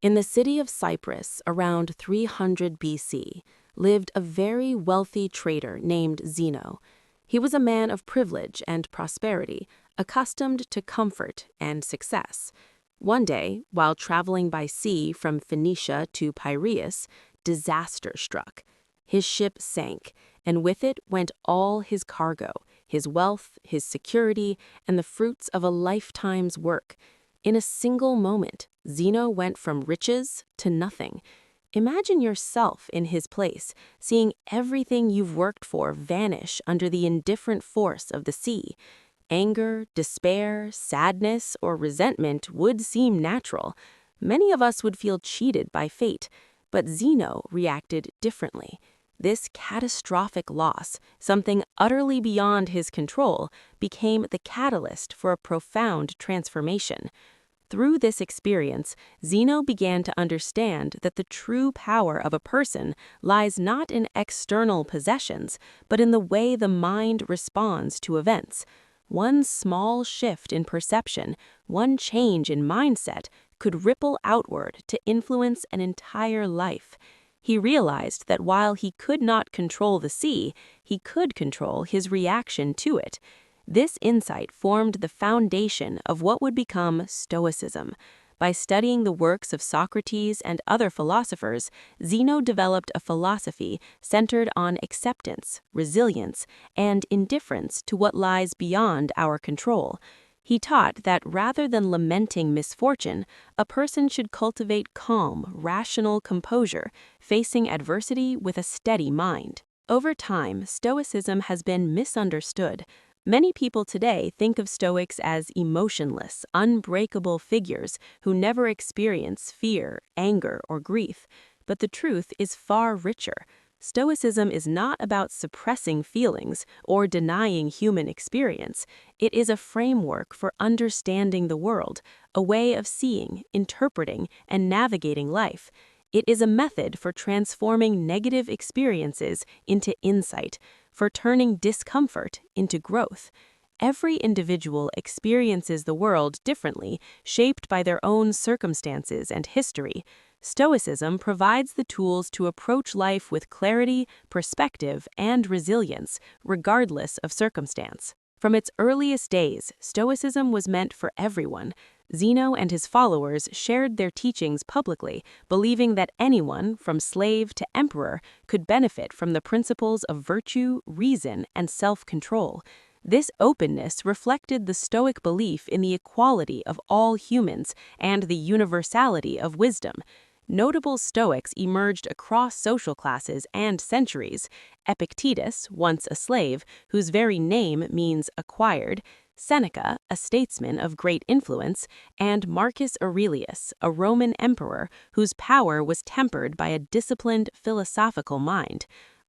In the city of Cyprus, around 300 BC, lived a very wealthy trader named Zeno. He was a man of privilege and prosperity, accustomed to comfort and success. One day, while traveling by sea from Phoenicia to Piraeus, disaster struck. His ship sank, and with it went all his cargo, his wealth, his security, and the fruits of a lifetime's work. In a single moment, Zeno went from riches to nothing. Imagine yourself in his place, seeing everything you've worked for vanish under the indifferent force of the sea. Anger, despair, sadness, or resentment would seem natural. Many of us would feel cheated by fate, but Zeno reacted differently. This catastrophic loss, something utterly beyond his control, became the catalyst for a profound transformation. Through this experience, Zeno began to understand that the true power of a person lies not in external possessions, but in the way the mind responds to events. One small shift in perception, one change in mindset, could ripple outward to influence an entire life. He realized that while he could not control the sea, he could control his reaction to it. This insight formed the foundation of what would become Stoicism. By studying the works of Socrates and other philosophers, Zeno developed a philosophy centered on acceptance, resilience, and indifference to what lies beyond our control. He taught that rather than lamenting misfortune, a person should cultivate calm, rational composure, facing adversity with a steady mind. Over time, Stoicism has been misunderstood. Many people today think of Stoics as emotionless, unbreakable figures who never experience fear, anger, or grief. But the truth is far richer. Stoicism is not about suppressing feelings or denying human experience. It is a framework for understanding the world, a way of seeing, interpreting, and navigating life. It is a method for transforming negative experiences into insight, for turning discomfort into growth. Every individual experiences the world differently, shaped by their own circumstances and history. Stoicism provides the tools to approach life with clarity, perspective, and resilience, regardless of circumstance. From its earliest days, Stoicism was meant for everyone. Zeno and his followers shared their teachings publicly, believing that anyone, from slave to emperor, could benefit from the principles of virtue, reason, and self-control. This openness reflected the Stoic belief in the equality of all humans and the universality of wisdom. Notable Stoics emerged across social classes and centuries. Epictetus, once a slave, whose very name means acquired, Seneca, a statesman of great influence, and Marcus Aurelius, a Roman emperor whose power was tempered by a disciplined philosophical mind.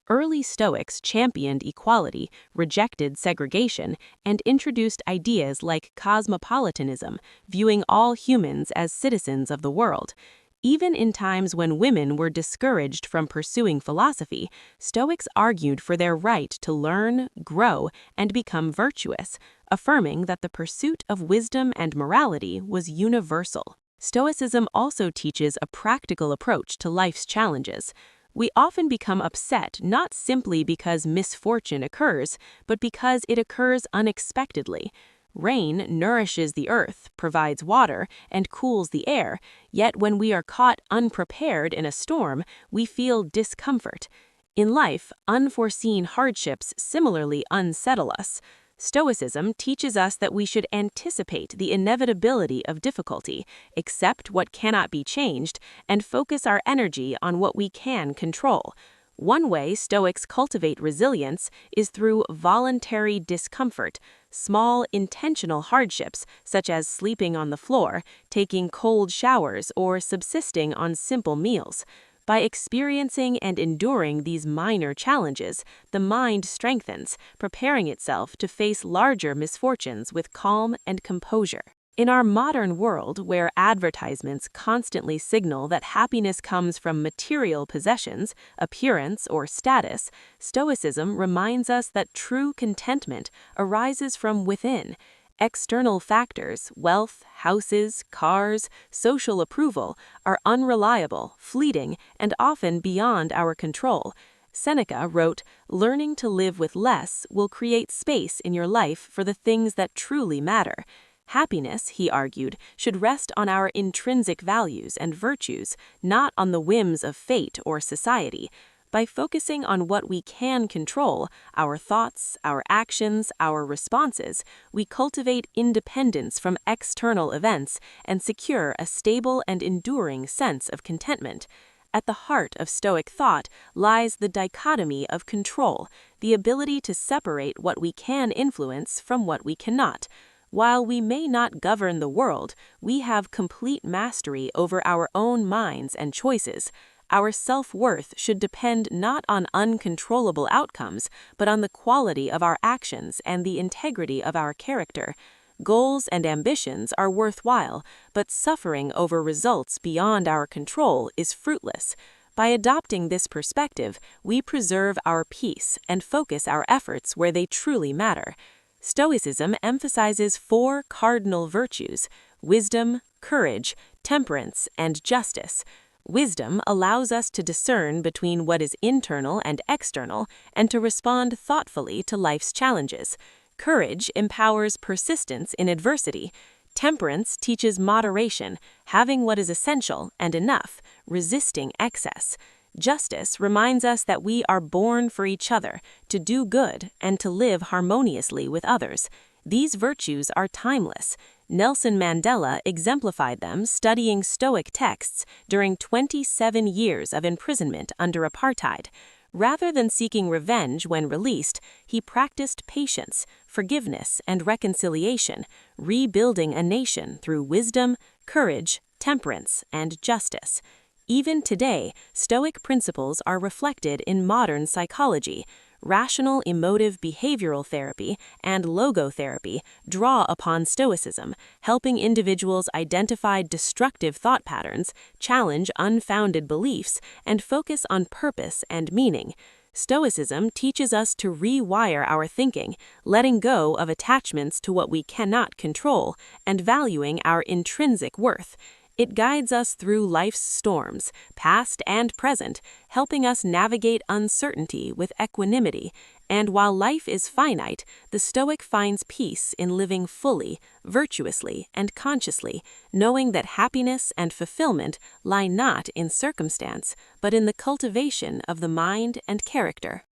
Early Stoics championed equality, rejected segregation, and introduced ideas like cosmopolitanism, viewing all humans as citizens of the world. Even in times when women were discouraged from pursuing philosophy, Stoics argued for their right to learn, grow, and become virtuous, affirming that the pursuit of wisdom and morality was universal. Stoicism also teaches a practical approach to life's challenges. We often become upset not simply because misfortune occurs, but because it occurs unexpectedly. Rain nourishes the earth, provides water, and cools the air, yet when we are caught unprepared in a storm, we feel discomfort. In life, unforeseen hardships similarly unsettle us. Stoicism teaches us that we should anticipate the inevitability of difficulty, accept what cannot be changed, and focus our energy on what we can control. One way Stoics cultivate resilience is through voluntary discomfort, small, intentional hardships such as sleeping on the floor, taking cold showers, or subsisting on simple meals. By experiencing and enduring these minor challenges, the mind strengthens, preparing itself to face larger misfortunes with calm and composure. In our modern world, where advertisements constantly signal that happiness comes from material possessions, appearance, or status, Stoicism reminds us that true contentment arises from within. External factors, wealth, houses, cars, social approval, are unreliable, fleeting, and often beyond our control. Seneca wrote, "Learning to live with less will create space in your life for the things that truly matter." Happiness, he argued, should rest on our intrinsic values and virtues, not on the whims of fate or society. By focusing on what we can control, our thoughts, our actions, our responses, we cultivate independence from external events and secure a stable and enduring sense of contentment. At the heart of Stoic thought lies the dichotomy of control, the ability to separate what we can influence from what we cannot. While we may not govern the world, we have complete mastery over our own minds and choices. Our self-worth should depend not on uncontrollable outcomes, but on the quality of our actions and the integrity of our character. Goals and ambitions are worthwhile, but suffering over results beyond our control is fruitless. By adopting this perspective, we preserve our peace and focus our efforts where they truly matter. Stoicism emphasizes 4 cardinal virtues: wisdom, courage, temperance, and justice. Wisdom allows us to discern between what is internal and external and to respond thoughtfully to life's challenges. Courage empowers persistence in adversity. Temperance teaches moderation, having what is essential and enough, resisting excess. Justice reminds us that we are born for each other, to do good, and to live harmoniously with others. These virtues are timeless. Nelson Mandela exemplified them studying Stoic texts during 27 years of imprisonment under apartheid. Rather than seeking revenge when released, he practiced patience, forgiveness, and reconciliation, rebuilding a nation through wisdom, courage, temperance, and justice. Even today, Stoic principles are reflected in modern psychology. Rational emotive behavioral therapy and logotherapy draw upon Stoicism, helping individuals identify destructive thought patterns, challenge unfounded beliefs, and focus on purpose and meaning. Stoicism teaches us to rewire our thinking, letting go of attachments to what we cannot control, and valuing our intrinsic worth. It guides us through life's storms, past and present, helping us navigate uncertainty with equanimity. And while life is finite, the Stoic finds peace in living fully, virtuously, and consciously, knowing that happiness and fulfillment lie not in circumstance, but in the cultivation of the mind and character.